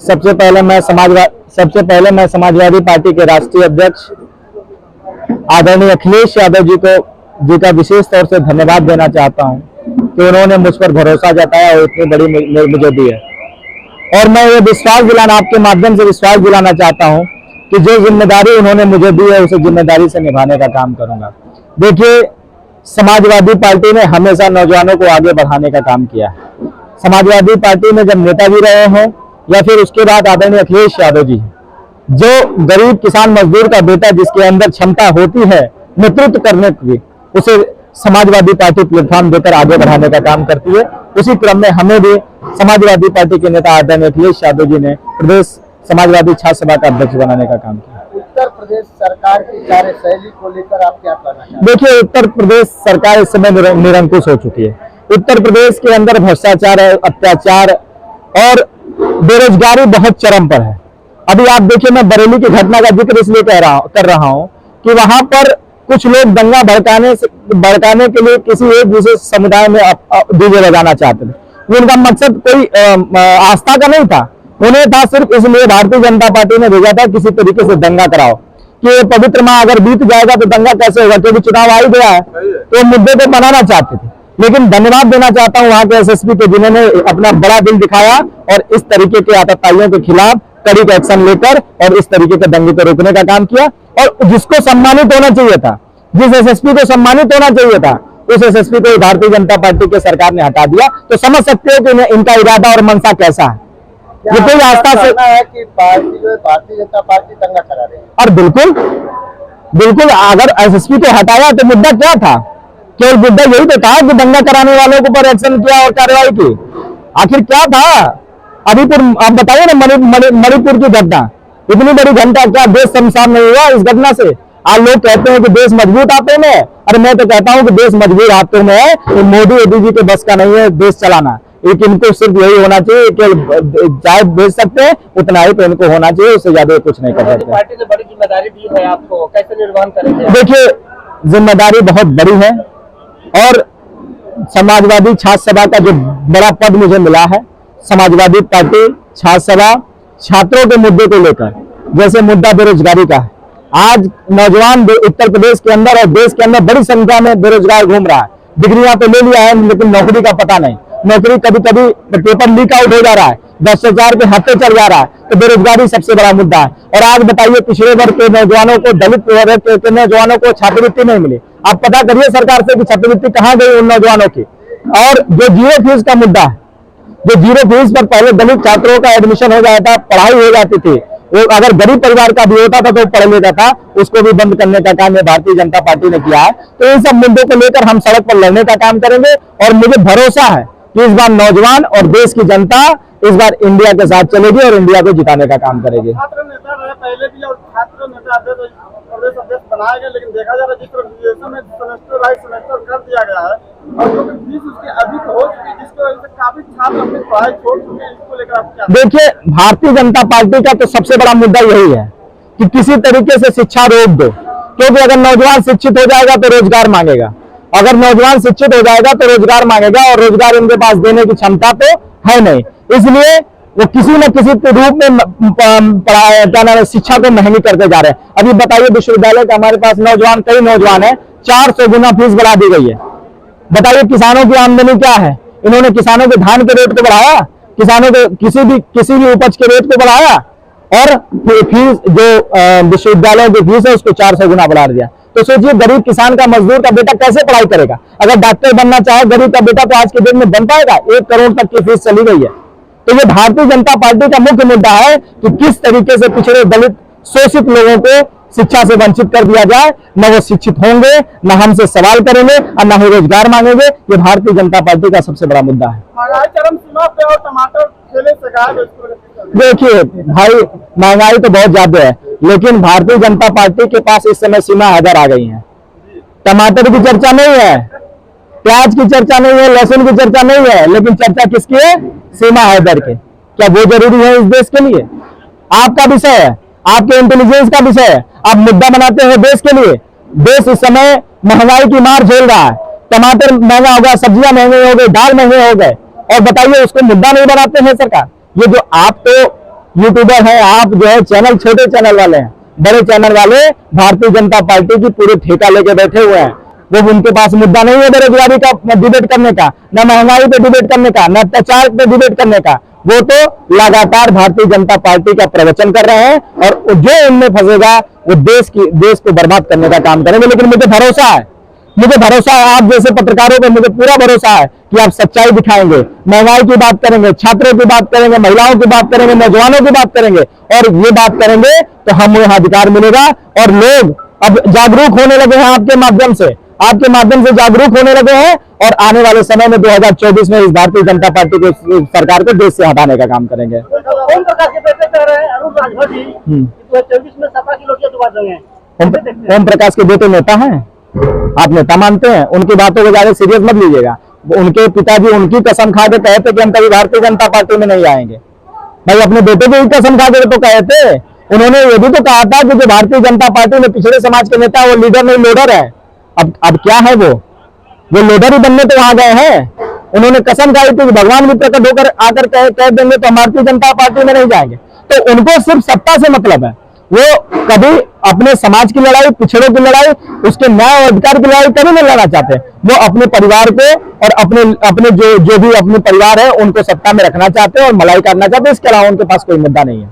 सबसे पहले मैं समाजवादी पार्टी के राष्ट्रीय अध्यक्ष आदरणीय अखिलेश यादव जी का विशेष तौर से धन्यवाद देना चाहता हूं कि उन्होंने मुझ पर भरोसा जताया और इतनी बड़ी मुझे दी है। और मैं ये आपके माध्यम से विश्वास दिलाना चाहता हूं कि जो जिम्मेदारी उन्होंने मुझे दी है उसे जिम्मेदारी से निभाने का काम करूंगा। देखिए, समाजवादी पार्टी ने हमेशा नौजवानों को आगे बढ़ाने का काम किया है। समाजवादी पार्टी में जब नेता भी रहे हैं या फिर उसके बाद आदरणीय अखिलेश यादव जी, जो गरीब किसान मजदूर का बेटा जिसके अंदर क्षमता होती है नेतृत्व करने की, उसे समाजवादी पार्टी प्लेटफॉर्म देकर आगे बढ़ाने का काम करती है। उसी क्रम में हमें भी समाजवादी पार्टी के नेता आदरणीय अखिलेश यादव जी ने प्रदेश समाजवादी छात्र सभा का अध्यक्ष बनाने का काम किया। उत्तर प्रदेश सरकार की कार्यशैली को लेकर आप क्या कहना चाहते हैं? देखिए, उत्तर प्रदेश सरकार इस समय निरंकुश हो चुकी है। उत्तर प्रदेश के अंदर भ्रष्टाचार, अत्याचार और बेरोजगारी बहुत चरम पर है। अभी आप देखिए, मैं बरेली की घटना का जिक्र इसलिए कर रहा हूं कि वहां पर कुछ लोग दंगा भड़काने के लिए किसी एक विशेष समुदाय में डीजे बजाना चाहते थे। उनका मकसद कोई आस्था का नहीं था, उन्हें था सिर्फ इसलिए भारतीय जनता पार्टी ने भेजा था किसी तरीके से दंगा कराओ कि पवित्र माह अगर बीत जाएगा तो दंगा कैसे होगा, क्योंकि चुनाव आ ही गया है, तो मुद्दे को बनाना चाहते थे। लेकिन धन्यवाद देना चाहता हूं वहां के एसएसपी को, जिन्होंने अपना बड़ा दिल दिखाया और इस तरीके के आतताइयों के खिलाफ कड़ी एक्शन लेकर और इस तरीके के दंगे को रोकने का काम किया। और जिसको सम्मानित होना चाहिए था, जिस एसएसपी को सम्मानित होना चाहिए था, उस एसएसपी को भारतीय जनता पार्टी के सरकार ने हटा दिया। तो समझ सकते हो कि इनका इरादा और मंशा कैसा है। ये कोई आस्था से है कि पार्टी जो है भारतीय जनता पार्टी दंगा करा रही है। और बिल्कुल अगर एसएसपी को हटाया तो मुद्दा क्या था? केवल मुद्दा यही तो था कि दंगा कराने वालों के ऊपर एक्शन किया और कार्रवाई की। आखिर क्या था? अभी आप बताइए ना, मणिपुर की घटना, इतनी बड़ी घटना, क्या देश शमशान नहीं हुआ इस घटना से? आज लोग कहते हैं कि देश मजबूत हाथों में है, और मैं तो कहता हूं कि देश मजबूत हाथों में है। तो मोदी जी के बस का नहीं है देश चलाना। लेकिन इनको सिर्फ यही होना चाहिए कि चाहे भेज सकते हैं उतना ही तो इनको होना चाहिए, उससे ज्यादा कुछ नहीं कर सकते। पार्टी ने बड़ी जिम्मेदारी दी है आपको, कैसे निर्वहन करेंगे? देखिए, जिम्मेदारी बहुत बड़ी है और समाजवादी छात्र सभा का जो बड़ा पद मुझे मिला है, समाजवादी पार्टी छात्र सभा छात्रों के मुद्दे को लेकर, जैसे मुद्दा बेरोजगारी का है, आज नौजवान उत्तर प्रदेश के अंदर और देश के अंदर बड़ी संख्या में बेरोजगार घूम रहा है। डिग्रियां तो ले लिया है लेकिन नौकरी का पता नहीं, नौकरी कभी पेपर लीक आउट हो जा रहा है, भ्रष्टाचार के हत्थे चढ़ जा रहा है। तो बेरोजगारी सबसे बड़ा मुद्दा है। और आज बताइए, पिछड़े वर्ग के नौजवानों को, दलित वर्ग के नौजवानों को छात्रवृत्ति नहीं मिली। आप पता करिए सरकार से कि छात्रवृत्ति कहां गई उन नौजवानों की। और जो जीरो फीस का मुद्दा है, जो जीरो फीस पर पहले दलित छात्रों का एडमिशन हो जाता, पढ़ाई हो जाती थी, वो अगर गरीब परिवार का भी होता था तो पढ़ लेता था, उसको भी बंद करने का काम भारतीय जनता पार्टी ने किया है। तो इन सब मुद्दों को लेकर हम सड़क पर लड़ने का काम करेंगे और मुझे भरोसा है कि इस बार नौजवान और देश की जनता इस बार इंडिया के साथ चलेगी और इंडिया को जिताने का काम करेगी। छात्र नेता रहे पहले भी और छात्र नेता प्रदेश अध्यक्ष बनाया गया, लेकिन देखा जा रहा है जिस तरह ग्रेजुएशन में सेमेस्टर कर दिया गया है और जो फीस उसकी अधिक हो चुकी है, जिसकी वजह से काफी छात्र अपनी पढ़ाई छोड़ चुके हैं। इसको लेकर आप क्या? देखिए, भारतीय जनता पार्टी का तो सबसे बड़ा मुद्दा यही है कि किसी तरीके से शिक्षा रोक दो, क्योंकि अगर नौजवान शिक्षित हो जाएगा तो रोजगार मांगेगा, अगर नौजवान शिक्षित हो जाएगा तो रोजगार मांगेगा, और रोजगार इनके पास देने की क्षमता तो है नहीं। इसलिए वो किसी न किसी रूप में क्या नाम है, शिक्षा को महंगी करते जा रहे हैं। अभी बताइए, विश्वविद्यालय का हमारे पास कई नौजवान है, 400 गुना फीस बढ़ा दी गई है। बताइए, किसानों की आमदनी क्या है? इन्होंने किसानों के धान के रेट को बढ़ाया, किसानों के किसी भी उपज के रेट को बढ़ाया, और फीस जो विश्वविद्यालय की फीस है उसको 400 गुना बढ़ा दिया। तो सोचिए, गरीब किसान का, मजदूर का बेटा कैसे पढ़ाई करेगा? अगर डॉक्टर बनना चाहे गरीब का बेटा तो आज के दिन में बन पाएगा? 1 करोड़ तक की फीस चली गई है। तो ये भारतीय जनता पार्टी का मुख्य मुद्दा है कि किस तरीके से पिछड़े, दलित, शोषित लोगों को शिक्षा से वंचित कर दिया जाए। न वो शिक्षित होंगे, न हमसे सवाल करेंगे और न ही रोजगार मांगेंगे। ये भारतीय जनता पार्टी का सबसे बड़ा मुद्दा है। महंगाई चरम सीमा पे और टमाटर ठेले से गायब। देखिए भाई, महंगाई तो बहुत ज्यादा है, लेकिन भारतीय जनता पार्टी के पास इस समय सीमा हैदर आ गई है। टमाटर की चर्चा नहीं है, प्याज की चर्चा नहीं है, लहसुन की चर्चा नहीं है, लेकिन चर्चा किसकी है? सीमा हैदर के। क्या वो जरूरी है इस देश के लिए? आपका विषय है, आपके इंटेलिजेंस का विषय है। आप मुद्दा बनाते हैं देश के लिए। देश इस समय महंगाई की मार झेल रहा है। टमाटर महंगा हो गया, सब्जियां महंगे हो गई, दाल महंगे हो गए, और बताइए उसको मुद्दा नहीं बनाते हैं सरकार। ये जो आप तो यूट्यूबर हैं, आप जो है चैनल, छोटे चैनल वाले हैं, बड़े चैनल वाले भारतीय जनता पार्टी की पूरे ठेका लेके बैठे हुए हैं। वो उनके पास मुद्दा नहीं है बेरोजगारी का डिबेट करने का, न महंगाई पे डिबेट करने का, न अत्याचार पे डिबेट करने का। वो तो लगातार भारतीय जनता पार्टी का प्रवचन कर रहे हैं और जो इनमें फंसेगा वो देश को बर्बाद करने का काम करेंगे। लेकिन मुझे भरोसा है, आप जैसे पत्रकारों पर मुझे पूरा भरोसा है कि आप सच्चाई दिखाएंगे, महंगाई की बात करेंगे, छात्रों की बात करेंगे, महिलाओं की बात करेंगे, नौजवानों की बात करेंगे, और ये बात करेंगे तो हमें अधिकार मिलेगा। और लोग अब जागरूक होने लगे हैं आपके माध्यम से जागरूक होने लगे हैं, और आने वाले समय में 2024 में इस भारतीय जनता पार्टी को, सरकार को देश से हटाने का काम करेंगे। ओम प्रकाश के बेटे कह रहे हैं अरुण राजभर जी 2024 में सपा की लोग दोबारा देंगे। ओम प्रकाश के बेटे नेता हैं, आप नेता मानते हैं? उनकी बातों को ज्यादा सीरियस मत लीजिएगा। उनके पिताजी उनकी कसम खा के कहे थे कि हम कभी भारतीय जनता पार्टी में नहीं आएंगे। भाई अपने बेटे की कसम खा के तो कहे थे। उन्होंने ये भी तो कहा था कि जो भारतीय जनता पार्टी में पिछड़े समाज के नेता वो लीडर नहीं लोडर है। अब क्या है, वो लोडर ही बनने तो वहां गए हैं। उन्होंने कसम खाई थी कि भगवान भी प्रकट होकर आकर कह देंगे तो हम भारतीय जनता पार्टी में नहीं जाएंगे। तो उनको सिर्फ सत्ता से मतलब है। वो कभी अपने समाज की लड़ाई, पिछड़ों की लड़ाई, उसके न्याय और अधिकार की लड़ाई कभी नहीं लड़ना चाहते। वो अपने परिवार को और अपने जो भी अपने परिवार है उनको सत्ता में रखना चाहते हैं और मलाई करना चाहते हैं। इसके अलावा उनके पास कोई मुद्दा नहीं है।